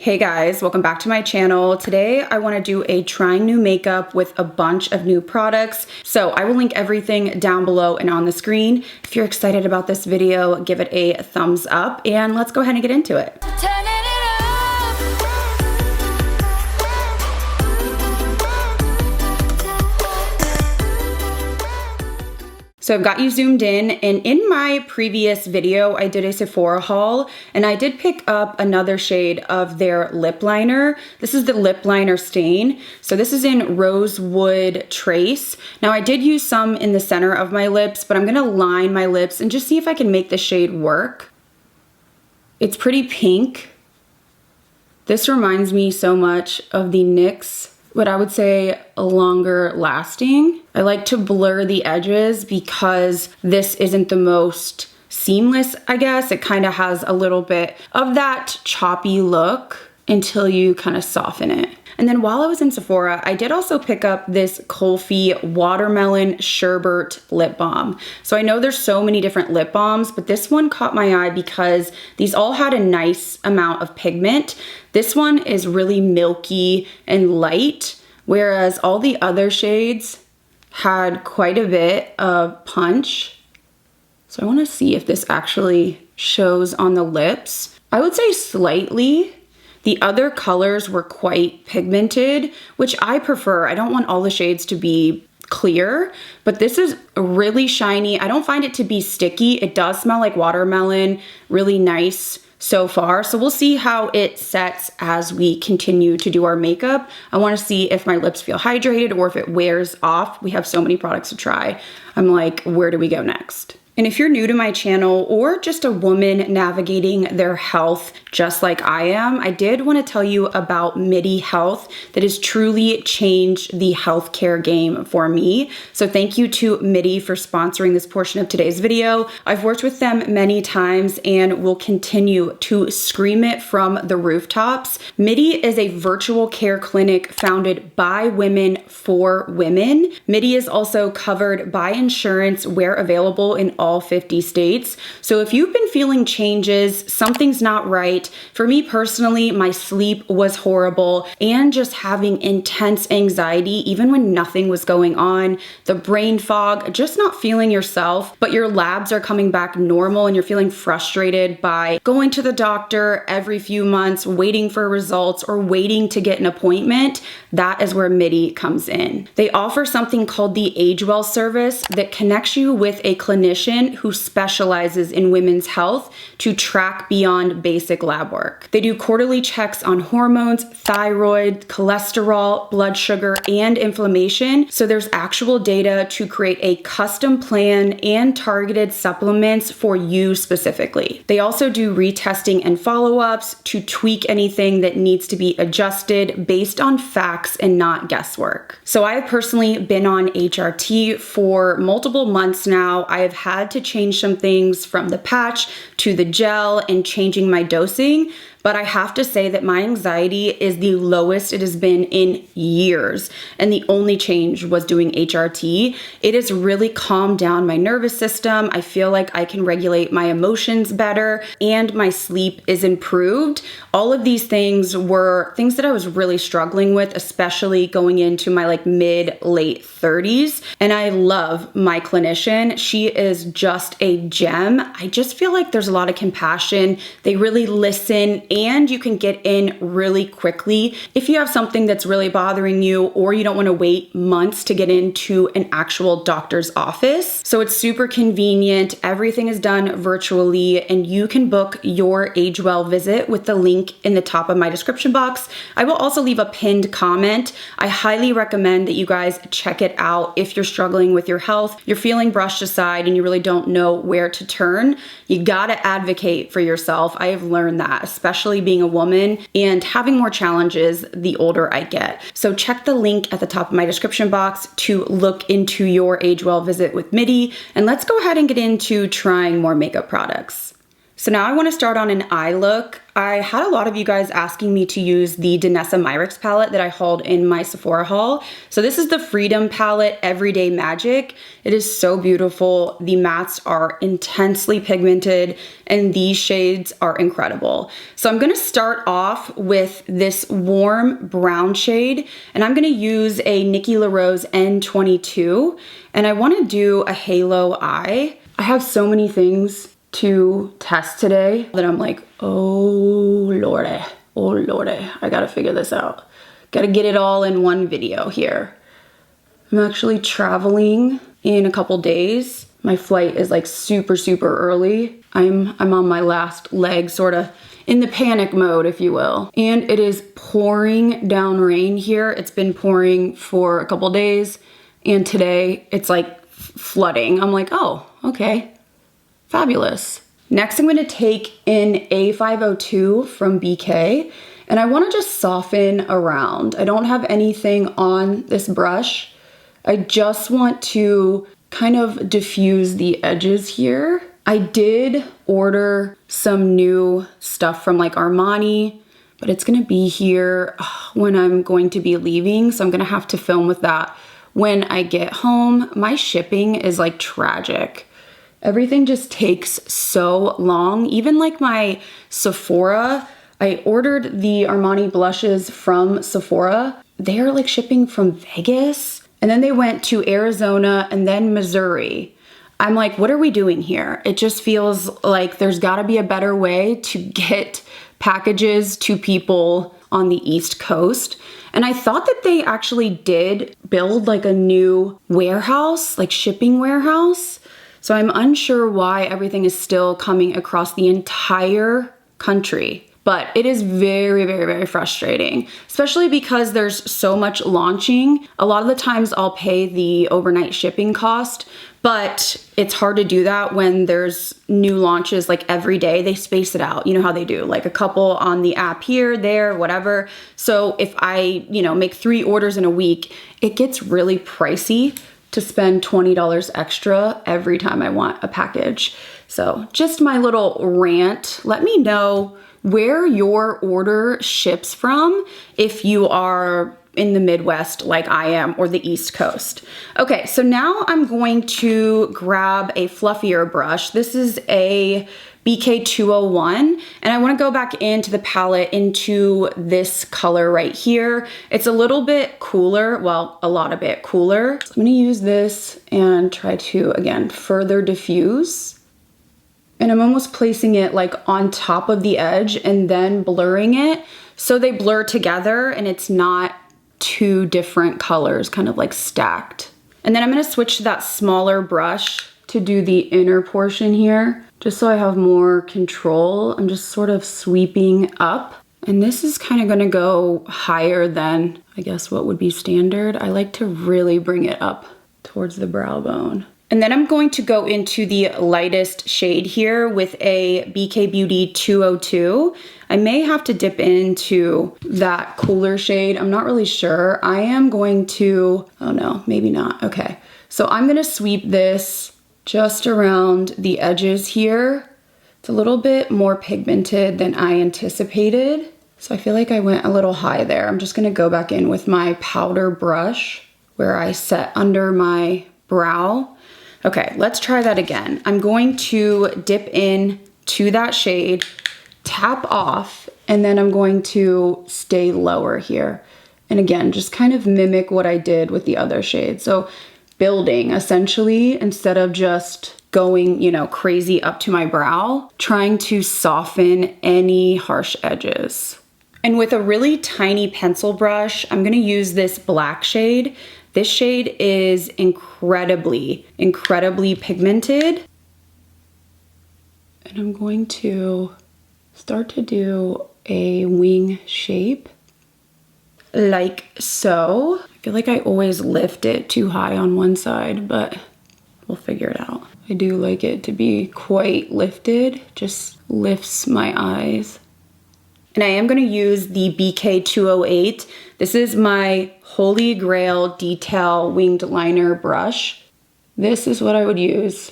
Hey guys, welcome back to my channel. Today I want to do a trying new makeup with a bunch of new products. So I will link everything down below and on the screen. If you're excited about this video, give it a thumbs up and let's go ahead and get into it. So I've got you zoomed in, and in my previous video, I did a Sephora haul, and I did pick up another shade of their lip liner. This is the lip liner stain. So this is in Rosewood Trace. Now I did use some in the center of my lips, but I'm gonna line my lips and just see if I can make the shade work. It's pretty pink. This reminds me so much of the NYX, but I would say longer lasting. I like to blur the edges because this isn't the most seamless, I guess. It kind of has a little bit of that choppy look until you kind of soften it. And then while I was in Sephora, I did also pick up this Kulfi Watermelon Sherbet Lip Balm. So I know there's so many different lip balms, but this one caught my eye because these all had a nice amount of pigment. This one is really milky and light, whereas all the other shades had quite a bit of punch. So I want to see if this actually shows on the lips. I would say slightly. The other colors were quite pigmented, which I prefer. I don't want all the shades to be clear, but this is really shiny. I don't find it to be sticky. It does smell like watermelon, really nice so far. So we'll see how it sets as we continue to do our makeup. I want to see if my lips feel hydrated or if it wears off. We have so many products to try. I'm like, where do we go next? And if you're new to my channel or just a woman navigating their health just like I am, I did want to tell you about MIDI Health that has truly changed the healthcare game for me. So thank you to MIDI for sponsoring this portion of today's video. I've worked with them many times and will continue to scream it from the rooftops. MIDI is a virtual care clinic founded by women for women. MIDI is also covered by insurance where available in all 50 states. So if you've been feeling changes, something's not right. For me personally, my sleep was horrible and just having intense anxiety, even when nothing was going on, the brain fog, just not feeling yourself, but your labs are coming back normal and you're feeling frustrated by going to the doctor every few months, waiting for results or waiting to get an appointment. That is where MIDI comes in. They offer something called the AgeWell service that connects you with a clinician who specializes in women's health to track beyond basic lab work. They do quarterly checks on hormones, thyroid, cholesterol, blood sugar, and inflammation. So there's actual data to create a custom plan and targeted supplements for you specifically. They also do retesting and follow-ups to tweak anything that needs to be adjusted based on facts and not guesswork. So I have personally been on HRT for multiple months now. I have had to change some things from the patch to the gel and changing my dosing. But I have to say that my anxiety is the lowest it has been in years. And the only change was doing HRT. It has really calmed down my nervous system. I feel like I can regulate my emotions better and my sleep is improved. All of these things were things that I was really struggling with, especially going into my mid-late 30s. And I love my clinician. She is just a gem. I just feel like there's a lot of compassion. They really listen and you can get in really quickly if you have something that's really bothering you or you don't want to wait months to get into an actual doctor's office. So it's super convenient. Everything is done virtually and you can book your AgeWell visit with the link in the top of my description box. I will also leave a pinned comment. I highly recommend that you guys check it out if you're struggling with your health, you're feeling brushed aside and you really don't know where to turn. You gotta advocate for yourself. I have learned that, especially being a woman and having more challenges the older I get. So check the link at the top of my description box to look into your AgeWell visit with MIDI. And let's go ahead and get into trying more makeup products. So now I want to start on an eye look. I had a lot of you guys asking me to use the Danessa Myricks palette that I hauled in my Sephora haul. So this is the Freedom palette Everyday Magic. It is so beautiful. The mattes are intensely pigmented and these shades are incredible. So I'm going to start off with this warm brown shade and I'm going to use a Nikki LaRose N22 and I want to do a halo eye. I have so many things to test today that I'm like, oh lordy, I gotta figure this out. Gotta get it all in one video here. I'm actually traveling in a couple days. My flight is like super early. I'm on my last leg, sort of in the panic mode, if you will. And it is pouring down rain here. It's been pouring for a couple days and today it's like flooding. I'm like, oh, okay. Fabulous. Next, I'm going to take an A502 from BK and I want to just soften around. I don't have anything on this brush. I just want to kind of diffuse the edges here. I did order some new stuff from like Armani, but it's going to be here when I'm going to be leaving. So I'm going to have to film with that when I get home. My shipping is like tragic. Everything just takes so long. Even like my Sephora, I ordered the Armani blushes from Sephora. They're like shipping from Vegas and then they went to Arizona and then Missouri. I'm like, what are we doing here? It just feels like there's gotta be a better way to get packages to people on the East Coast. And I thought that they actually did build like a new warehouse, like shipping warehouse. So I'm unsure why everything is still coming across the entire country, but it is very frustrating, especially because there's so much launching. A lot of the times I'll pay the overnight shipping cost, but it's hard to do that when there's new launches like every day. They space it out. You know how they do, like a couple on the app here, there, whatever. So if I, make 3 orders in a week, it gets really pricey to spend $20 extra every time I want a package. So just my little rant. Let me know where your order ships from if you are in the Midwest like I am or the East Coast. Okay, so now I'm going to grab a fluffier brush. This is a BK201 and I want to go back into the palette into this color right here. It's a little bit cooler, well, a lot of bit cooler. So I'm going to use this and try to, again, further diffuse. And I'm almost placing it like on top of the edge and then blurring it so they blur together and it's not 2 different colors kind of like stacked. And then I'm going to switch to that smaller brush to do the inner portion here. Just so I have more control, I'm just sort of sweeping up. And this is kind of gonna go higher than, I guess, what would be standard. I like to really bring it up towards the brow bone. And then I'm going to go into the lightest shade here with a BK Beauty 202. I may have to dip into that cooler shade. I'm not really sure. I am going to, oh no, maybe not. Okay, so I'm gonna sweep this just around the edges here. It's a little bit more pigmented than I anticipated. So I feel like I went a little high there. I'm just gonna go back in with my powder brush where I set under my brow. Okay, let's try that again. I'm going to dip in to that shade, tap off, and then I'm going to stay lower here. And again, just kind of mimic what I did with the other shade. So building essentially instead of just going, crazy up to my brow, trying to soften any harsh edges. And with a really tiny pencil brush, I'm gonna use this black shade. This shade is incredibly pigmented. And I'm going to start to do a wing shape like so. I feel like I always lift it too high on one side, but we'll figure it out. I do like it to be quite lifted, just lifts my eyes. And I am gonna use the BK208. This is my Holy Grail detail winged liner brush. This is what I would use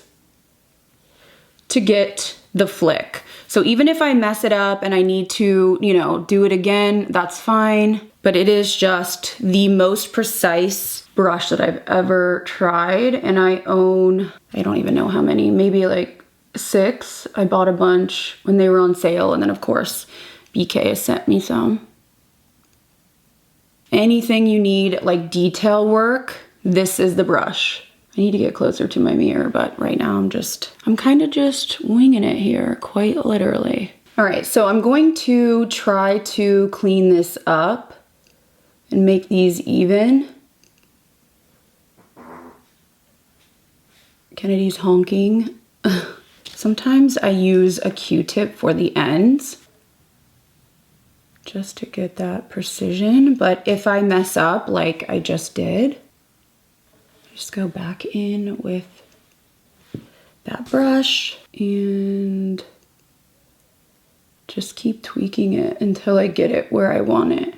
to get the flick. So even if I mess it up and I need to, you know, do it again, that's fine. But it is just the most precise brush that I've ever tried. And I own, I don't even know how many, maybe like 6. I bought a bunch when they were on sale. And then of course, BK has sent me some. Anything you need like detail work, this is the brush. I need to get closer to my mirror, but right now I'm kind of just winging it here, quite literally. All right, so I'm going to try to clean this up and make these even. Kennedy's honking. Sometimes I use a Q-tip for the ends just to get that precision, but if I mess up like I just did, just go back in with that brush and just keep tweaking it until I get it where I want it.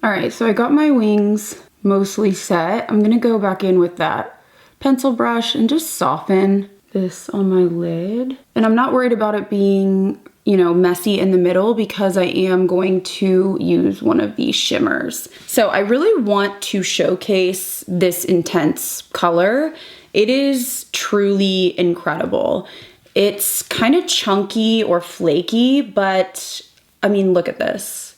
All right, so I got my wings mostly set. I'm gonna go back in with that pencil brush and just soften this on my lid. And I'm not worried about it being, you know, messy in the middle because I am going to use one of these shimmers. So I really want to showcase this intense color. It is truly incredible. It's kind of chunky or flaky, but I mean, look at this.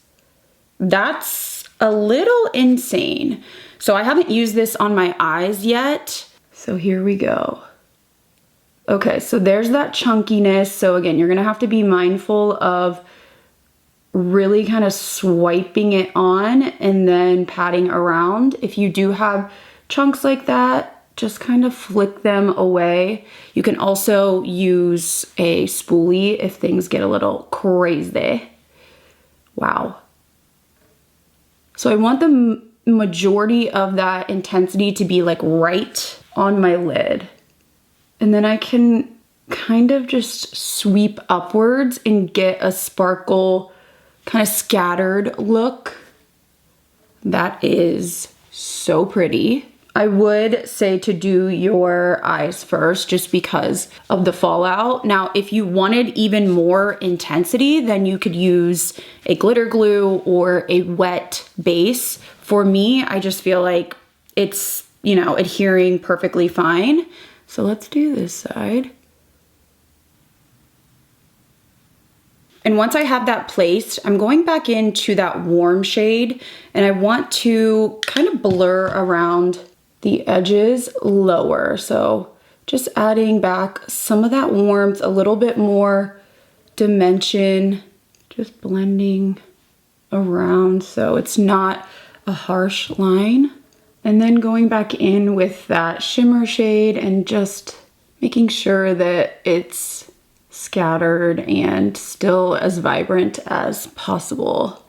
That's a little insane. So I haven't used this on my eyes yet. So here we go. Okay, so there's that chunkiness. So again, you're gonna have to be mindful of really kind of swiping it on and then patting around. If you do have chunks like that, just kind of flick them away. You can also use a spoolie if things get a little crazy. Wow. So I want the majority of that intensity to be like right on my lid. And then I can kind of just sweep upwards and get a sparkle, kind of scattered look. That is so pretty. I would say to do your eyes first just because of the fallout. Now, if you wanted even more intensity, then you could use a glitter glue or a wet base. For me, I just feel like it's, you know, adhering perfectly fine. So let's do this side. And once I have that placed, I'm going back into that warm shade and I want to kind of blur around the edges lower. So just adding back some of that warmth, a little bit more dimension, just blending around so it's not a harsh line. And then going back in with that shimmer shade and just making sure that it's scattered and still as vibrant as possible.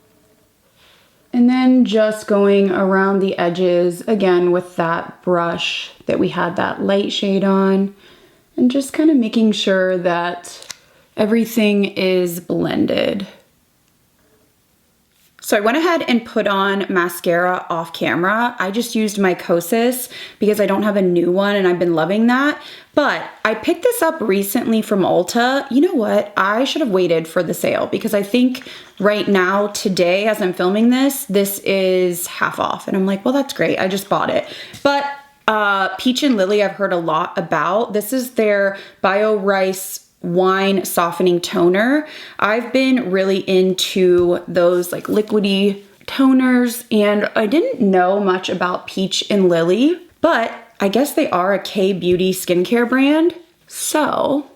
And then just going around the edges again with that brush that we had that light shade on and just kind of making sure that everything is blended. So I went ahead and put on mascara off camera. I just used my Kosas because I don't have a new one and I've been loving that. But I picked this up recently from Ulta. You know what? I should have waited for the sale because I think right now, today, as I'm filming this, this is half off. And I'm like, well, that's great. I just bought it. But Peach and Lily, I've heard a lot about. This is their Bio Rice Wine Softening Toner. I've been really into those like liquidy toners and I didn't know much about Peach and Lily, but I guess they are a K-beauty skincare brand. So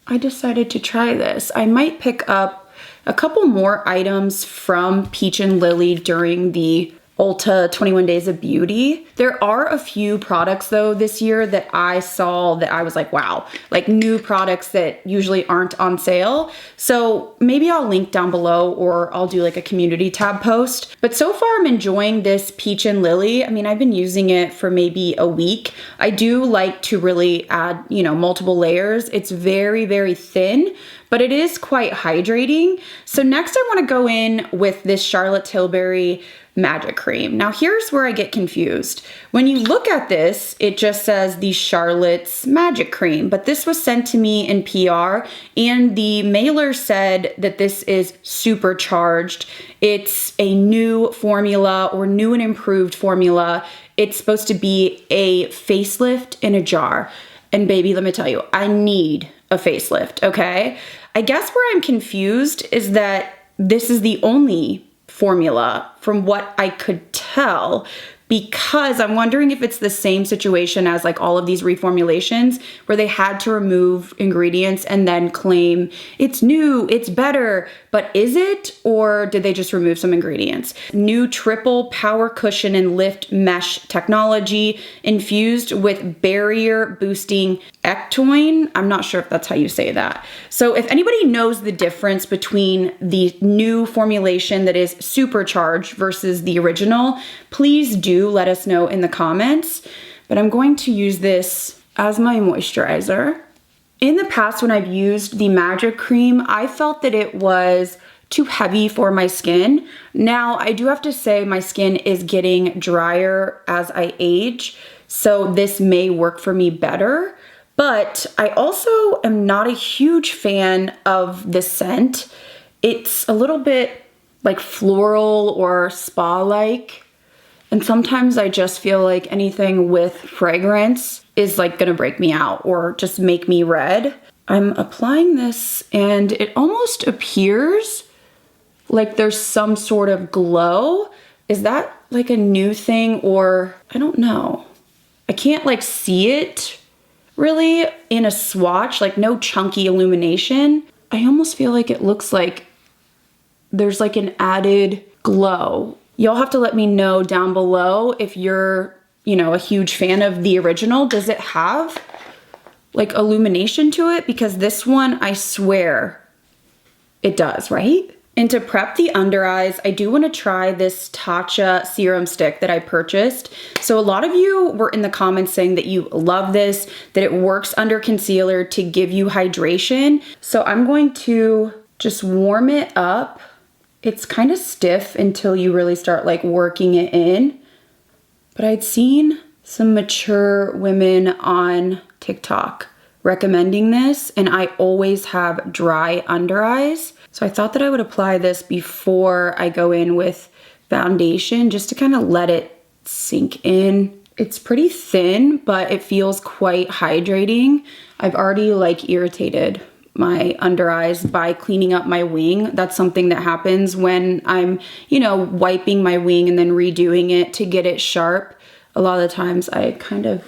I decided to try this. I might pick up a couple more items from Peach and Lily during the Ulta 21 Days of Beauty. There are a few products though this year that I saw that I was like, wow, like new products that usually aren't on sale. So maybe I'll link down below or I'll do like a community tab post. But so far I'm enjoying this Peach and Lily. I mean, I've been using it for maybe a week. I do like to really add, you know, multiple layers. It's very, very thin, but it is quite hydrating. So next I want to go in with this Charlotte Tilbury Magic Cream. Now here's where I get confused. When you look at this, it just says the Charlotte's Magic Cream, but this was sent to me in PR and the mailer said that this is supercharged. It's a new formula or new and improved formula. It's supposed to be a facelift in a jar. And baby, let me tell you, I need a facelift, okay? I guess where I'm confused is that this is the only formula from what I could tell, because I'm wondering if it's the same situation as like all of these reformulations where they had to remove ingredients and then claim it's new, it's better, but is it, or did they just remove some ingredients? New triple power cushion and lift mesh technology infused with barrier boosting ectoine. I'm not sure if that's how you say that. So if anybody knows the difference between the new formulation that is supercharged versus the original, please do let us know in the comments. But I'm going to use this as my moisturizer. In the past, when I've used the Magic Cream, I felt that it was too heavy for my skin. Now, I do have to say my skin is getting drier as I age, so this may work for me better. But I also am not a huge fan of the scent. It's a little bit like floral or spa-like. And sometimes I just feel like anything with fragrance is like gonna break me out or just make me red. I'm applying this and it almost appears like there's some sort of glow. Is that like a new thing, or I don't know. I can't like see it really in a swatch, like no chunky illumination. I almost feel like it looks like there's like an added glow. Y'all have to let me know down below if you're, a huge fan of the original. Does it have like illumination to it? Because this one, I swear it does, right? And to prep the under eyes, I do want to try this Tatcha serum stick that I purchased. So a lot of you were in the comments saying that you love this, that it works under concealer to give you hydration. So I'm going to just warm it up. It's kind of stiff until you really start like working it in. But I'd seen some mature women on TikTok recommending this, and I always have dry under eyes. So I thought that I would apply this before I go in with foundation just to kind of let it sink in. It's pretty thin, but it feels quite hydrating. I've already like irritated my under eyes by cleaning up my wing. That's something that happens when I'm, wiping my wing and then redoing it to get it sharp. A lot of the times I kind of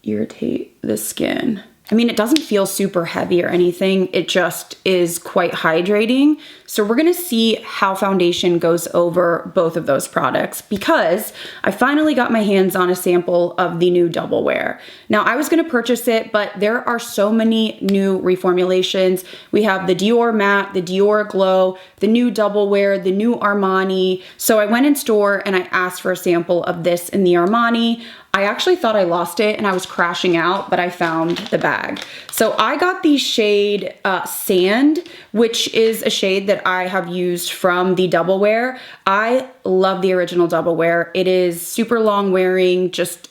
irritate the skin. I mean, it doesn't feel super heavy or anything. It just is quite hydrating. So we're gonna see how foundation goes over both of those products, because I finally got my hands on a sample of the new Double Wear. Now, I was gonna purchase it, but there are so many new reformulations. We have the Dior Matte, the Dior Glow, the new Double Wear, the new Armani. So I went in store and I asked for a sample of this in the Armani. I actually thought I lost it and I was crashing out, but I found the bag. So I got the shade Sand, which is a shade that I have used from the Double Wear. I love the original Double Wear. It is super long wearing, just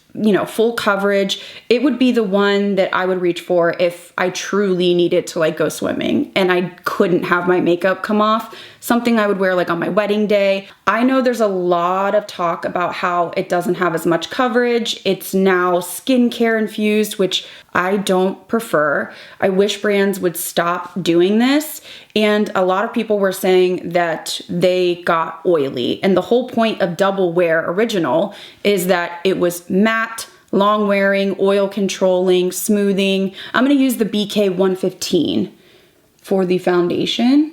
full coverage. It would be the one that I would reach for if I truly needed to like go swimming and I couldn't have my makeup come off. Something I would wear like on my wedding day. I know there's a lot of talk about how it doesn't have as much coverage. It's now skincare infused, which I don't prefer. I wish brands would stop doing this. And a lot of people were saying that they got oily. And the whole point of Double Wear Original is that it was matte, long wearing, oil controlling, smoothing. I'm gonna use the BK 115 for the foundation.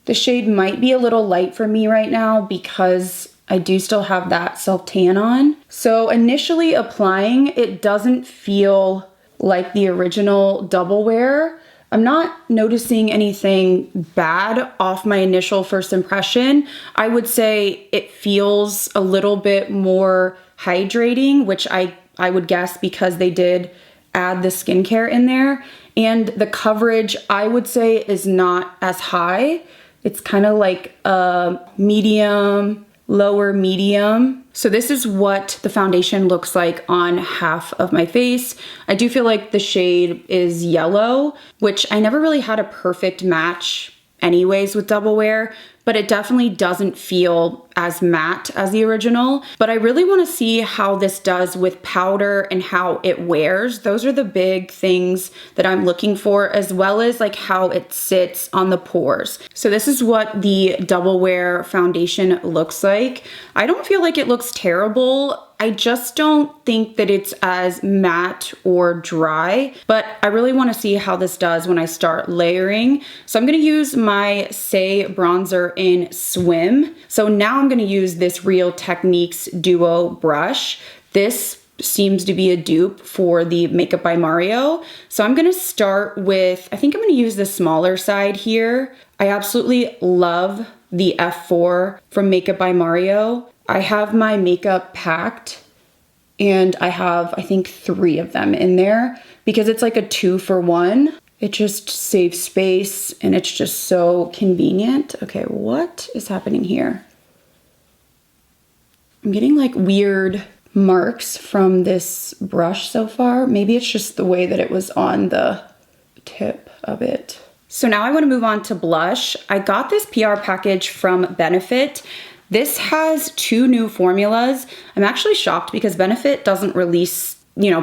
The shade might be a little light for me right now because I do still have that self-tan on. So initially applying, it doesn't feel like the original Double Wear. I'm not noticing anything bad off my initial first impression. I would say it feels a little bit more hydrating, which I would guess because they did add the skincare in there. And the coverage, I would say, is not as high. It's kind of like a medium, lower medium. So this is what the foundation looks like on half of my face. I do feel like the shade is yellow, which I never really had a perfect match anyways with Double Wear, but it definitely doesn't feel as matte as the original. But I really want to see how this does with powder and how it wears. Those are the big things that I'm looking for, as well as like how it sits on the pores. So this is what the Double Wear foundation looks like. I don't feel like it looks terrible. I just don't think that it's as matte or dry, but I really want to see how this does when I start layering. So I'm going to use my Saie bronzer in Swim. So now I'm going to use this Real Techniques Duo brush. This seems to be a dupe for the Makeup by Mario. So I'm going to start with, I think I'm going to use the smaller side here. I absolutely love the F4 from Makeup by Mario. I have my makeup packed and I have, I think, 3 of them in there because it's like a 2-for-1. It just saves space and it's just so convenient. Okay, what is happening here? I'm getting like weird marks from this brush so far. Maybe it's just the way that it was on the tip of it. So now I want to move on to blush. I got this PR package from Benefit. This has 2 new formulas. I'm actually shocked because Benefit doesn't release,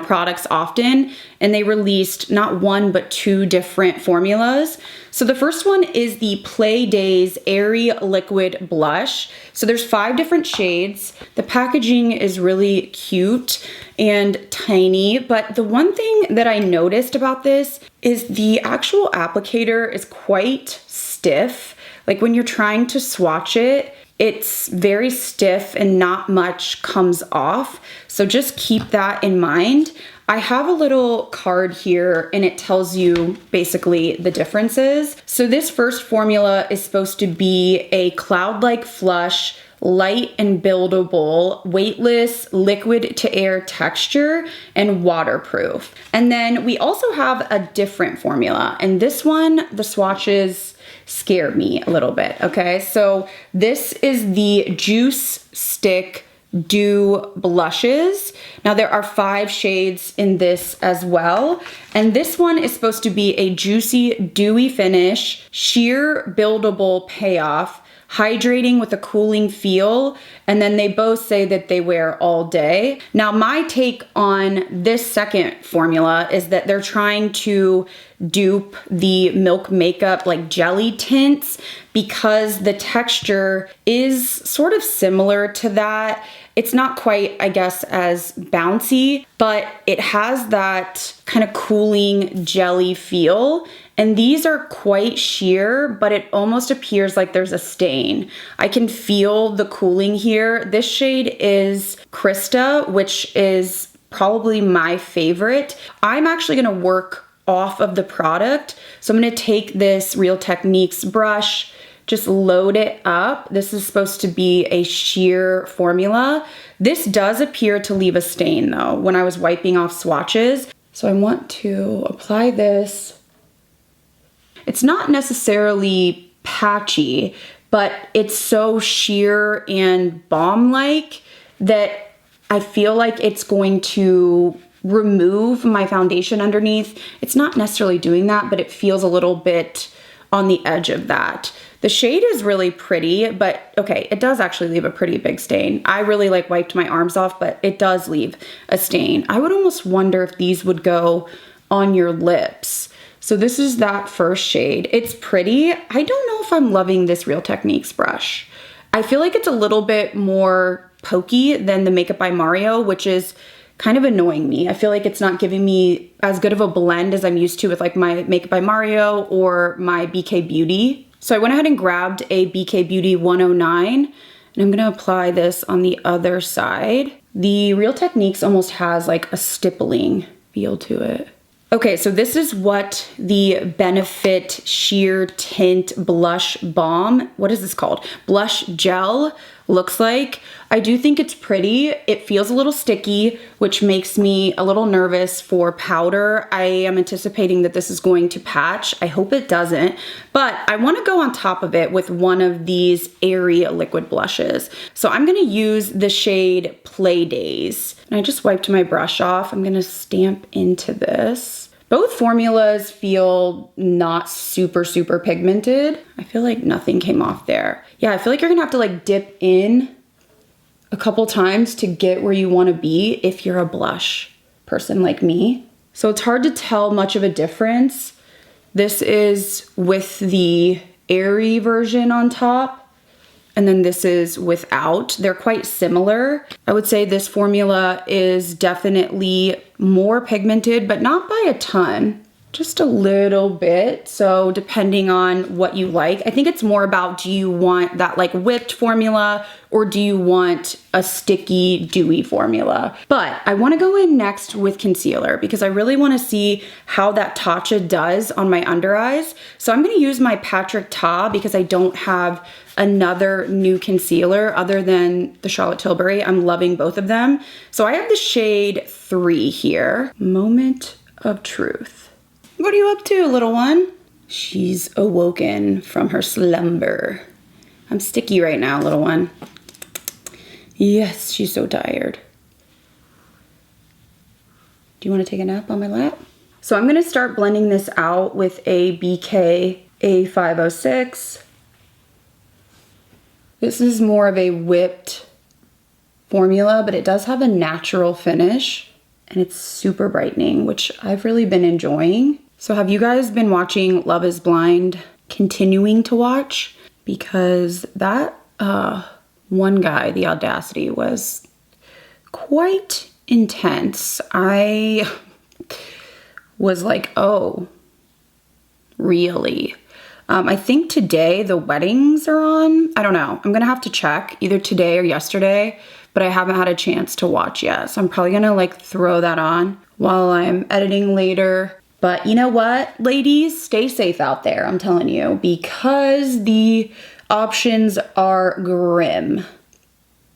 products often, and they released not 1 but 2 different formulas. So the first one is the Play Days Airy Liquid Blush. So there's 5 different shades. The packaging is really cute and tiny, but the one thing that I noticed about this is the actual applicator is quite stiff. Like when you're trying to swatch it, it's very stiff and not much comes off. So just keep that in mind. I have a little card here and it tells you basically the differences. So this first formula is supposed to be a cloud-like flush, light and buildable, weightless, liquid to air texture, and waterproof. And then we also have a different formula. And this one, the swatches scare me a little bit, okay? So this is the Juice Stick Dew Blushes. Now there are 5 shades in this as well. And this one is supposed to be a juicy, dewy finish, sheer buildable payoff, hydrating with a cooling feel, and then they both say that they wear all day. Now my take on this second formula is that they're trying to dupe the Milk Makeup like jelly tints because the texture is sort of similar to that. It's not quite, I guess, as bouncy, but it has that kind of cooling jelly feel. And these are quite sheer, but it almost appears like there's a stain. I can feel the cooling here. This shade is Krista, which is probably my favorite. I'm actually gonna work off of the product. So I'm gonna take this Real Techniques brush, just load it up. This is supposed to be a sheer formula. This does appear to leave a stain though when I was wiping off swatches. So I want to apply this. It's not necessarily patchy, but it's so sheer and balm-like that I feel like it's going to remove my foundation underneath. It's not necessarily doing that, but it feels a little bit on the edge of that. The shade is really pretty, but okay, it does actually leave a pretty big stain. I really like wiped my arms off, but it does leave a stain. I would almost wonder if these would go on your lips. So this is that first shade. It's pretty. I don't know if I'm loving this Real Techniques brush. I feel like it's a little bit more pokey than the Makeup by Mario, which is kind of annoying me. I feel like it's not giving me as good of a blend as I'm used to with like my Makeup by Mario or my BK Beauty. So I went ahead and grabbed a BK Beauty 109 and I'm gonna apply this on the other side. The Real Techniques almost has like a stippling feel to it. Okay, so this is what the Benefit Sheer Tint Blush Balm, what is this called? Blush Gel looks like. I do think it's pretty. It feels a little sticky, which makes me a little nervous for powder. I am anticipating that this is going to patch. I hope it doesn't, but I wanna go on top of it with one of these airy liquid blushes. So I'm gonna use the shade Play Days. And I just wiped my brush off. I'm gonna stamp into this. Both formulas feel not super pigmented. I feel like nothing came off there. Yeah, I feel like you're gonna have to like dip in a couple times to get where you wanna be if you're a blush person like me. So it's hard to tell much of a difference. This is with the airy version on top, and then this is without. They're quite similar. I would say this formula is definitely more pigmented, but not by a ton, just a little bit. So depending on what you like, I think it's more about, do you want that like whipped formula or do you want a sticky, dewy formula? But I wanna go in next with concealer because I really wanna see how that Tatcha does on my under eyes. So I'm gonna use my Patrick Ta because I don't have another new concealer other than the Charlotte Tilbury. I'm loving both of them. So I have the shade 3 here. Moment of Truth. What are you up to, little one? She's awoken from her slumber. I'm sticky right now, little one. Yes, she's so tired. Do you want to take a nap on my lap? So I'm gonna start blending this out with a BK A506. This is more of a whipped formula, but it does have a natural finish and it's super brightening, which I've really been enjoying. So have you guys been watching Love is Blind, continuing to watch? Because that one guy, the audacity, was quite intense. I was like, oh, really? I think today the weddings are on. I don't know. I'm gonna have to check either today or yesterday, but I haven't had a chance to watch yet. So I'm probably gonna like throw that on while I'm editing later. But you know what, ladies? Stay safe out there, I'm telling you, because the options are grim.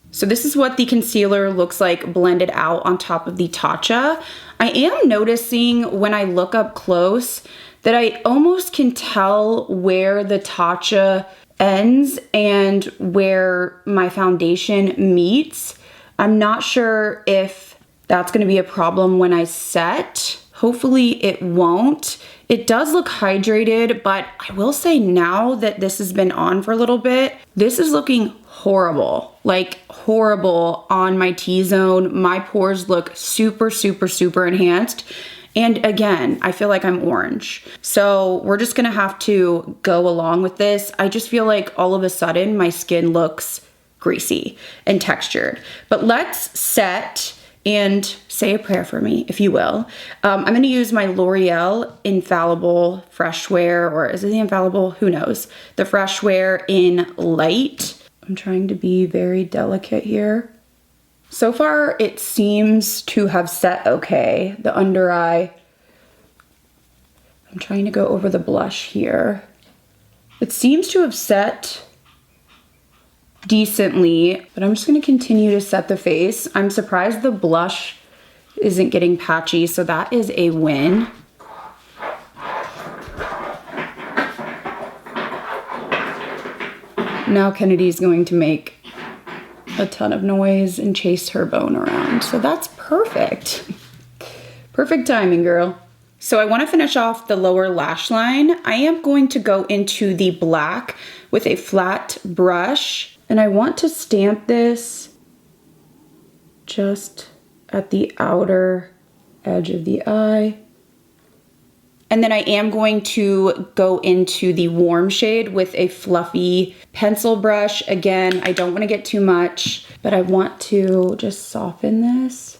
So this is what the concealer looks like blended out on top of the Tatcha. I am noticing when I look up close that I almost can tell where the Tatcha ends and where my foundation meets. I'm not sure if that's gonna be a problem when I set. Hopefully it won't. It does look hydrated, but I will say now that this has been on for a little bit, this is looking horrible, like horrible on my T-zone. My pores look super enhanced. And again, I feel like I'm orange. So we're just gonna have to go along with this. I just feel like all of a sudden my skin looks greasy and textured. But let's set and say a prayer for me, if you will. I'm gonna use my L'Oreal Infallible Fresh Wear, or is it the Infallible? Who knows? The Fresh Wear in Light. I'm trying to be very delicate here. So far, it seems to have set okay. The under eye. I'm trying to go over the blush here. It seems to have set decently, but I'm just gonna continue to set the face. I'm surprised the blush isn't getting patchy, so that is a win. Now Kennedy's going to make a ton of noise and chase her bone around, so that's perfect. Perfect timing, girl. So I want to finish off the lower lash line. I am going to go into the black with a flat brush, and I want to stamp this just at the outer edge of the eye. And then I am going to go into the warm shade with a fluffy pencil brush. Again, I don't want to get too much, but I want to just soften this.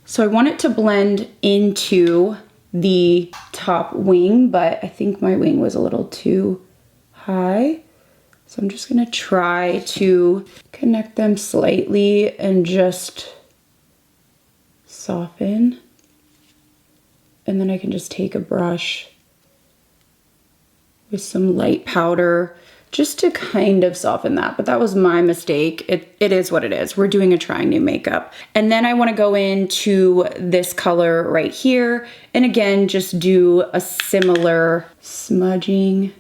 So I want it to blend into the top wing, but I think my wing was a little too high. So I'm just gonna try to connect them slightly and just soften. And then I can just take a brush with some light powder just to kind of soften that. But that was my mistake. It is what it is. We're doing a trying new makeup. And then I want to go into this color right here. And again, just do a similar smudging.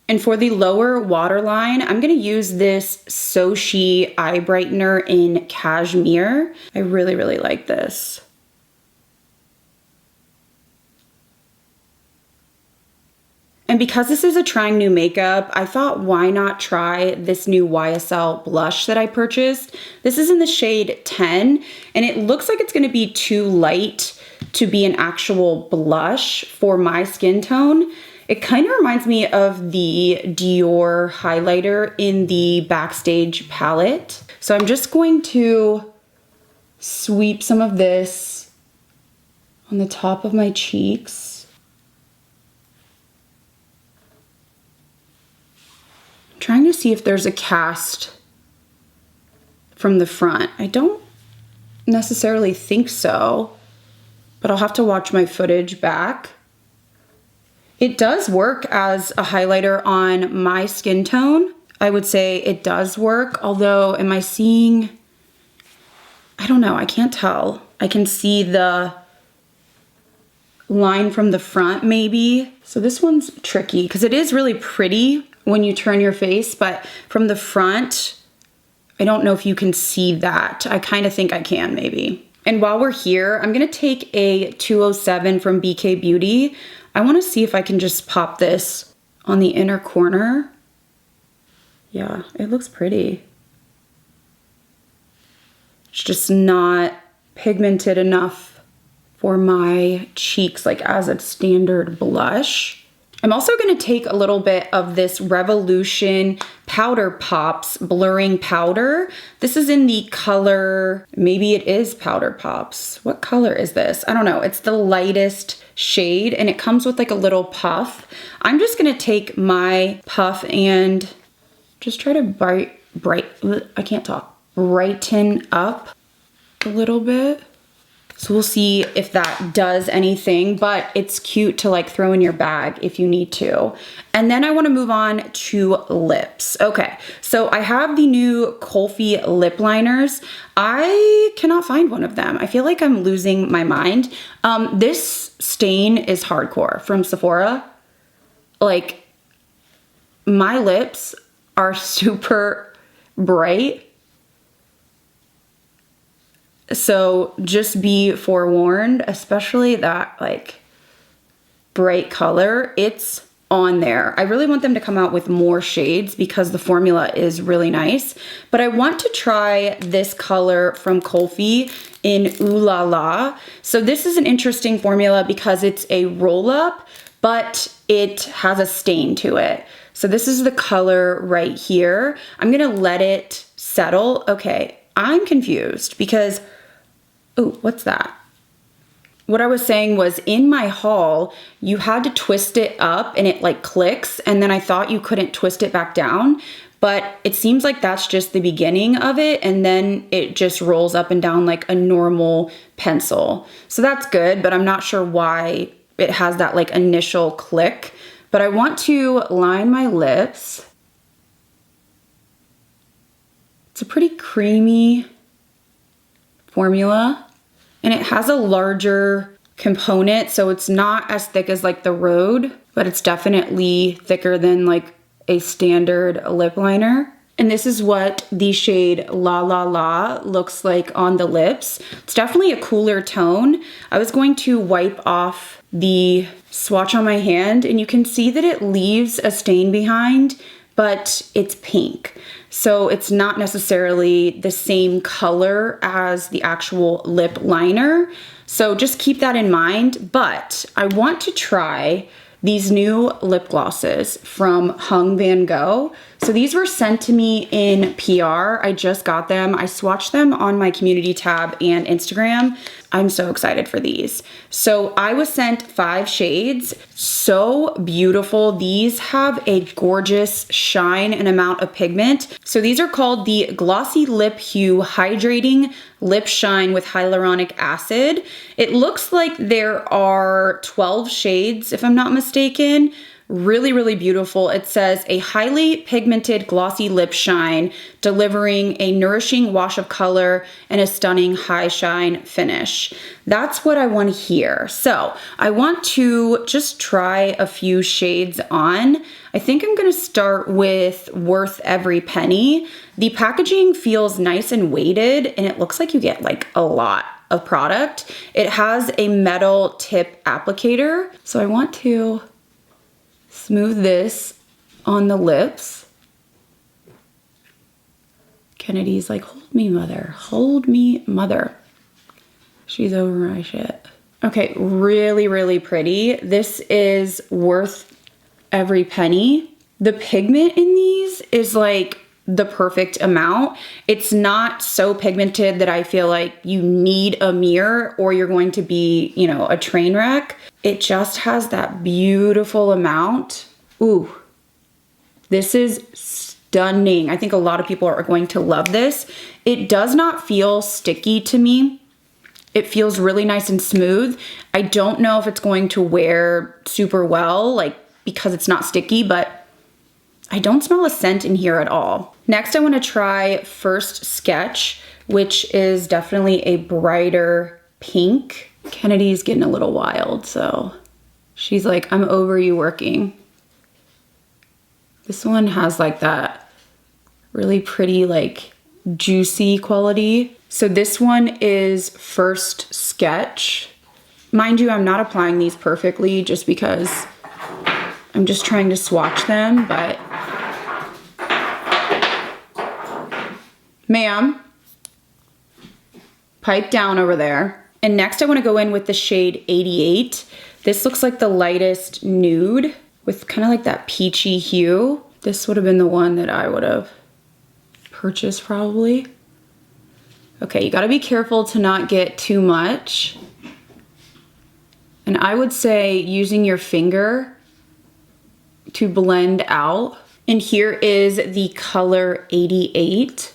And for the lower waterline, I'm going to use this Sochi eye brightener in Cashmere. I really, really like this. And because this is a trying new makeup, I thought why not try this new YSL blush that I purchased. This is in the shade 10, and it looks like it's going to be too light to be an actual blush for my skin tone. It kind of reminds me of the Dior highlighter in the Backstage palette. So I'm just going to sweep some of this on the top of my cheeks. Trying to see if there's a cast from the front. I don't necessarily think so, but I'll have to watch my footage back. It does work as a highlighter on my skin tone. I would say it does work, although am I seeing, I don't know, I can't tell. I can see the line from the front maybe. So this one's tricky because it is really pretty when you turn your face, but from the front, I don't know if you can see that. I kind of think I can maybe. And while we're here, I'm gonna take a 207 from BK Beauty. I wanna see if I can just pop this on the inner corner. Yeah, it looks pretty. It's just not pigmented enough for my cheeks, like as a standard blush. I'm also going to take a little bit of this Revolution Powder Pops blurring powder. This is in the color, maybe it is Powder Pops. What color is this? I don't know. It's the lightest shade and it comes with like a little puff. I'm just going to take my puff and just try to brighten up a little bit. So we'll see if that does anything, but it's cute to like throw in your bag if you need to. And then I want to move on to lips. Okay, so I have the new Kulfi lip liners. I cannot find one of them. I feel like I'm losing my mind. This stain is hardcore from Sephora. Like, my lips are super bright. So just be forewarned, especially that like bright color, it's on there. I really want them to come out with more shades because the formula is really nice. But I want to try this color from Kulfi in Ooh La La. So this is an interesting formula because it's a roll up, but it has a stain to it. So this is the color right here. I'm gonna let it settle. Okay, I'm confused because oh, what's that? What I was saying was in my haul, you had to twist it up and it like clicks. And then I thought you couldn't twist it back down, but it seems like that's just the beginning of it. And then it just rolls up and down like a normal pencil. So that's good, but I'm not sure why it has that like initial click. But I want to line my lips. It's a pretty creamy formula and it has a larger component, so it's not as thick as like the Rhode, but it's definitely thicker than like a standard lip liner. And this is what the shade La La La looks like on the lips. It's definitely a cooler tone. I was going to wipe off the swatch on my hand and you can see that it leaves a stain behind, but it's pink. So it's not necessarily the same color as the actual lip liner. So just keep that in mind. But I want to try these new lip glosses from Hung Van Gogh. So these were sent to me in PR. I just got them. I swatched them on my community tab and Instagram. I'm so excited for these. So I was sent 5 shades. So beautiful. These have a gorgeous shine and amount of pigment. So these are called the Glossy Lip Hue Hydrating Lip Shine with Hyaluronic Acid. It looks like there are 12 shades, if I'm not mistaken. Really, really beautiful. It says a highly pigmented glossy lip shine, delivering a nourishing wash of color and a stunning high shine finish. That's what I want to hear. So I want to just try a few shades on. I think I'm going to start with Worth Every Penny. The packaging feels nice and weighted, and it looks like you get like a lot of product. It has a metal tip applicator. So I want to smooth this on the lips. Kennedy's like, hold me, mother. Hold me, mother. She's over my shit. Okay, really, really pretty. This is Worth Every Penny. The pigment in these is like the perfect amount. It's not so pigmented that I feel like you need a mirror or you're going to be, you know, a train wreck. It just has that beautiful amount. Ooh, this is stunning. I think a lot of people are going to love this. It does not feel sticky to me. It feels really nice and smooth. I don't know if it's going to wear super well, like because it's not sticky, but I don't smell a scent in here at all. Next, I want to try First Sketch, which is definitely a brighter pink. Kennedy's getting a little wild, so she's like, I'm over you working. This one has like that really pretty, like juicy quality. So this one is First Sketch. Mind you, I'm not applying these perfectly just because I'm just trying to swatch them, but ma'am, pipe down over there. And next I want to go in with the shade 88. This looks like the lightest nude with kind of like that peachy hue. This would have been the one that I would have purchased probably. Okay, you got to be careful to not get too much. And I would say using your finger to blend out. And here is the color 88.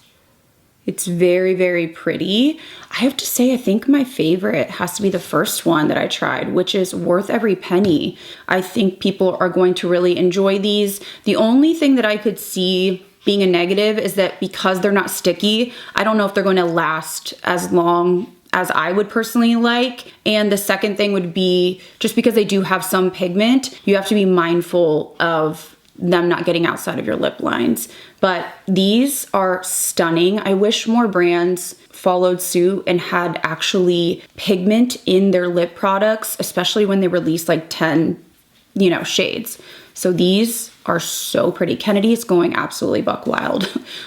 It's very, very pretty. I have to say, I think my favorite has to be the first one that I tried, which is Worth Every Penny. I think people are going to really enjoy these. The only thing that I could see being a negative is that because they're not sticky, I don't know if they're going to last as long as I would personally like. And the second thing would be just because they do have some pigment, you have to be mindful of them not getting outside of your lip lines. But these are stunning. I wish more brands followed suit and had actually pigment in their lip products, especially when they release like 10, you know, shades. So these are so pretty. Kennedy is going absolutely buck wild.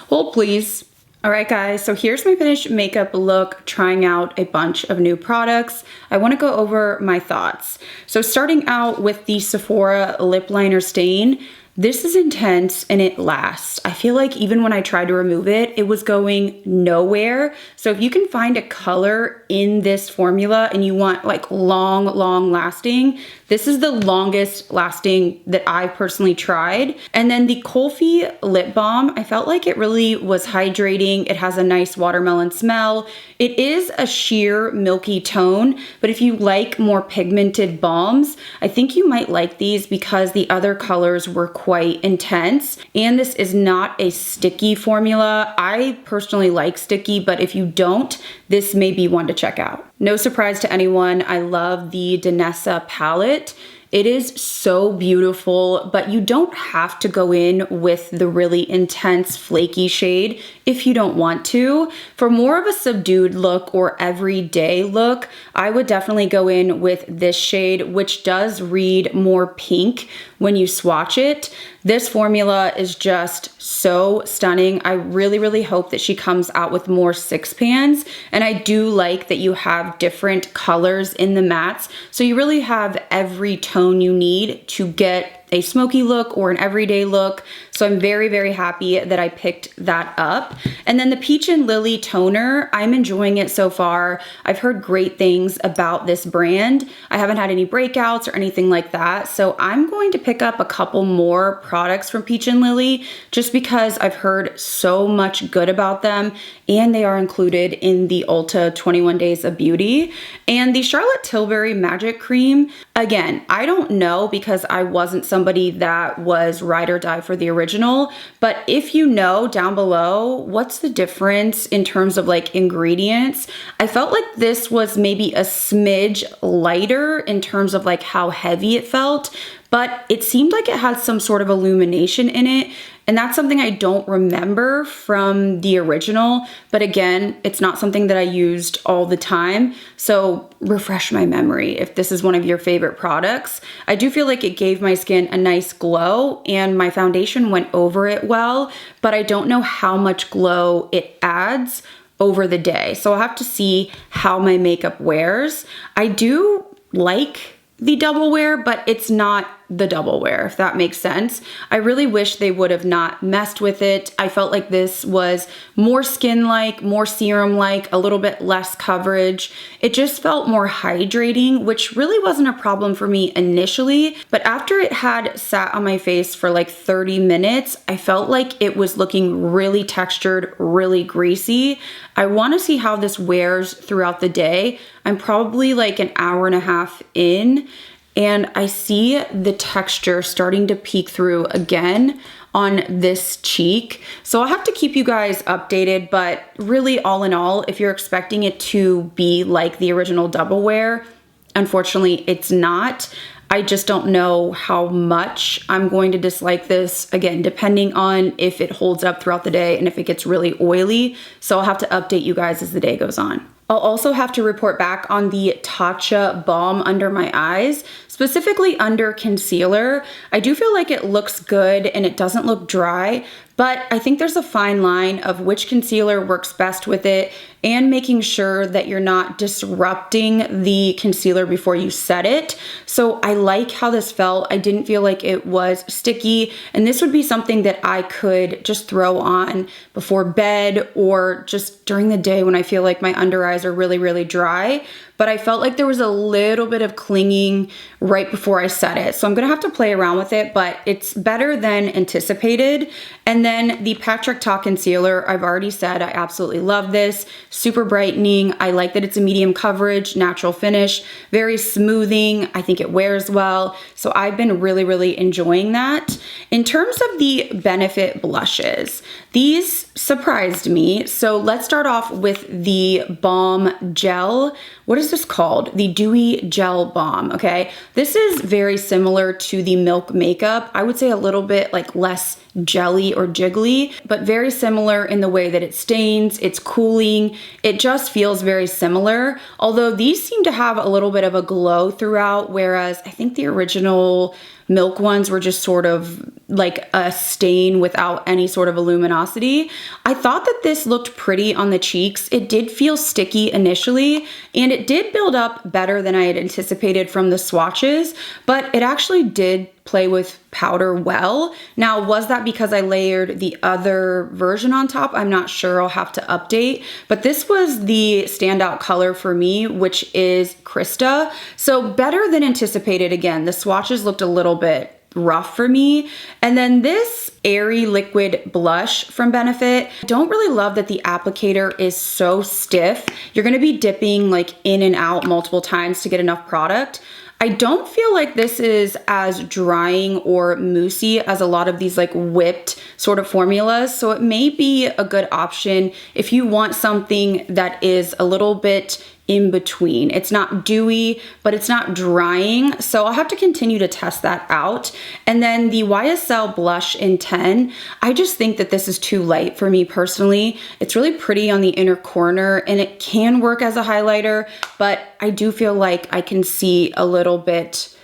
Hold please. All right, guys, so here's my finished makeup look, trying out a bunch of new products. I want to go over my thoughts. So starting out with the Sephora lip liner stain, this is intense and it lasts. I feel like even when I tried to remove it, it was going nowhere. So if you can find a color in this formula and you want like long lasting, this is the longest lasting that I've personally tried. And then the Kulfi lip balm, I felt like it really was hydrating. It has a nice watermelon smell. It is a sheer milky tone, but if you like more pigmented balms, I think you might like these because the other colors were quite intense. And this is not a sticky formula. I personally like sticky, but if you don't, this may be one to check out. No surprise to anyone, I love the Danessa palette. It is so beautiful, but you don't have to go in with the really intense flaky shade if you don't want to. For more of a subdued look or everyday look, I would definitely go in with this shade, which does read more pink when you swatch it. This formula is just so stunning. I really hope that she comes out with more 6-pans. And I do like that you have different colors in the mattes. So you really have every tone you need to get a smoky look or an everyday look. So I'm very, very happy that I picked that up. And then the Peach and Lily toner, I'm enjoying it so far. I've heard great things about this brand. I haven't had any breakouts or anything like that. So I'm going to pick up a couple more products from Peach and Lily just because I've heard so much good about them, and they are included in the Ulta 21 Days of Beauty. And the Charlotte Tilbury Magic Cream, again, I don't know because I wasn't somebody that was ride or die for the original, but if you know down below, what's the difference in terms of like ingredients? I felt like this was maybe a smidge lighter in terms of like how heavy it felt, but it seemed like it had some sort of illumination in it. And that's something I don't remember from the original. But again, it's not something that I used all the time. So refresh my memory if this is one of your favorite products. I do feel like it gave my skin a nice glow and my foundation went over it well, but I don't know how much glow it adds over the day. So I'll have to see how my makeup wears. I do like the double wear, but it's not the double wear, if that makes sense. I really wish they would have not messed with it. I felt like this was more skin-like, more serum-like, a little bit less coverage. It just felt more hydrating, which really wasn't a problem for me initially, but after it had sat on my face for like 30 minutes, I felt like it was looking really textured, really greasy. I want to see how this wears throughout the day. I'm probably like an hour and a half in, and I see the texture starting to peek through again on this cheek. So I'll have to keep you guys updated, but really all in all, if you're expecting it to be like the original double wear, unfortunately it's not. I just don't know how much I'm going to dislike this, again, depending on if it holds up throughout the day and if it gets really oily. So I'll have to update you guys as the day goes on. I'll also have to report back on the Tatcha balm under my eyes, specifically under concealer. I do feel like it looks good and it doesn't look dry, but I think there's a fine line of which concealer works best with it and making sure that you're not disrupting the concealer before you set it. So I like how this felt. I didn't feel like it was sticky, and this would be something that I could just throw on before bed or just during the day when I feel like my under eyes are really, really dry. But I felt like there was a little bit of clinging right before I set it. So I'm gonna have to play around with it, but it's better than anticipated. And then the Patrick Ta concealer, I've already said I absolutely love this. Super brightening. I like that it's a medium coverage, natural finish, very smoothing. I think it wears well. So I've been really, really enjoying that. In terms of the Benefit blushes, these surprised me. So let's start off with the Balm Gel. What is this called? The Dewy Gel Balm, okay? This is very similar to the Milk Makeup. I would say a little bit like less jelly or jiggly, but very similar in the way that it stains, it's cooling, it just feels very similar. Although these seem to have a little bit of a glow throughout, whereas I think the original Milk ones were just sort of like a stain without any sort of luminosity. I thought that this looked pretty on the cheeks. It did feel sticky initially, and it did build up better than I had anticipated from the swatches, but it actually did play with powder well. Now, was that because I layered the other version on top? I'm not sure, I'll have to update, but this was the standout color for me, which is Krista. So better than anticipated. Again, the swatches looked a little bit rough for me. And then this Airy Liquid Blush from Benefit. I don't really love that the applicator is so stiff. You're gonna be dipping like in and out multiple times to get enough product. I don't feel like this is as drying or moussey as a lot of these like whipped sort of formulas. So it may be a good option if you want something that is a little bit in between. It's not dewy, but it's not drying. So I'll have to continue to test that out. And then the YSL Blush in 10, I just think that this is too light for me personally. It's really pretty on the inner corner and it can work as a highlighter, but I do feel like I can see a little bit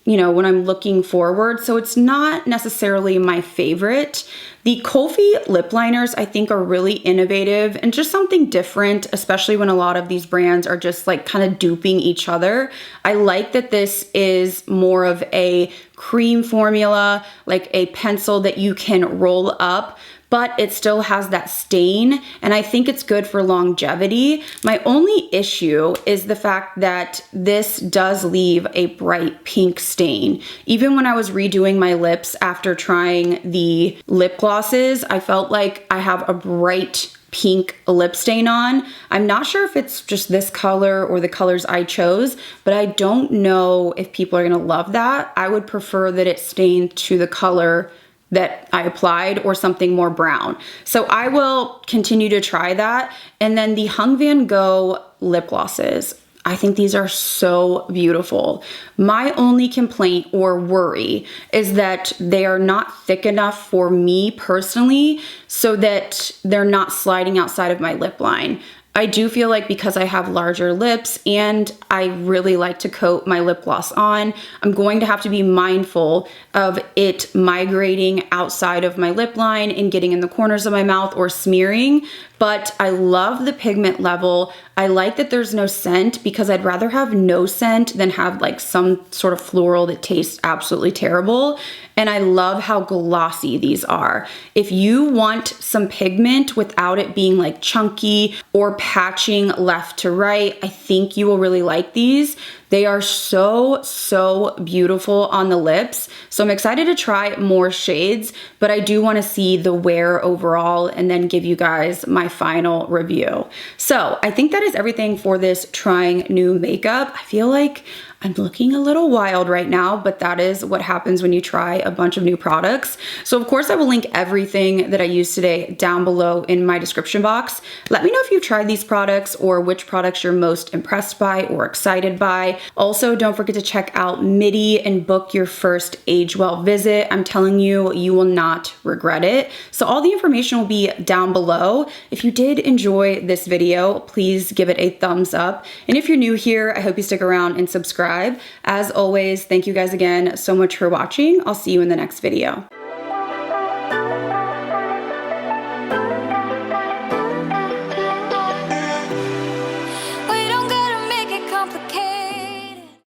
you know, when I'm looking forward. So it's not necessarily my favorite. The Kulfi lip liners I think are really innovative and just something different, especially when a lot of these brands are just like kind of duping each other. I like that this is more of a cream formula, like a pencil that you can roll up, but it still has that stain, and I think it's good for longevity. My only issue is the fact that this does leave a bright pink stain. Even when I was redoing my lips after trying the lip glosses, I felt like I have a bright pink lip stain on. I'm not sure if it's just this color or the colors I chose, but I don't know if people are gonna love that. I would prefer that it stained to the color that I applied or something more brown. So I will continue to try that. And then the Hung Van Go lip glosses. I think these are so beautiful. My only complaint or worry is that they are not thick enough for me personally, so that they're not sliding outside of my lip line. I do feel like because I have larger lips and I really like to coat my lip gloss on, I'm going to have to be mindful of it migrating outside of my lip line and getting in the corners of my mouth or smearing. But I love the pigment level. I like that there's no scent, because I'd rather have no scent than have like some sort of floral that tastes absolutely terrible. And I love how glossy these are. If you want some pigment without it being like chunky or patching left to right, I think you will really like these. They are so, so beautiful on the lips. So I'm excited to try more shades, but I do want to see the wear overall and then give you guys my final review. So I think that is everything for this trying new makeup. I feel like I'm looking a little wild right now, but that is what happens when you try a bunch of new products. So of course I will link everything that I used today down below in my description box. Let me know if you've tried these products or which products you're most impressed by or excited by. Also, don't forget to check out Midi and book your first AgeWell visit. I'm telling you, you will not regret it. So all the information will be down below. If you did enjoy this video, please give it a thumbs up. And if you're new here, I hope you stick around and subscribe. As always, thank you guys again so much for watching. I'll see you in the next video.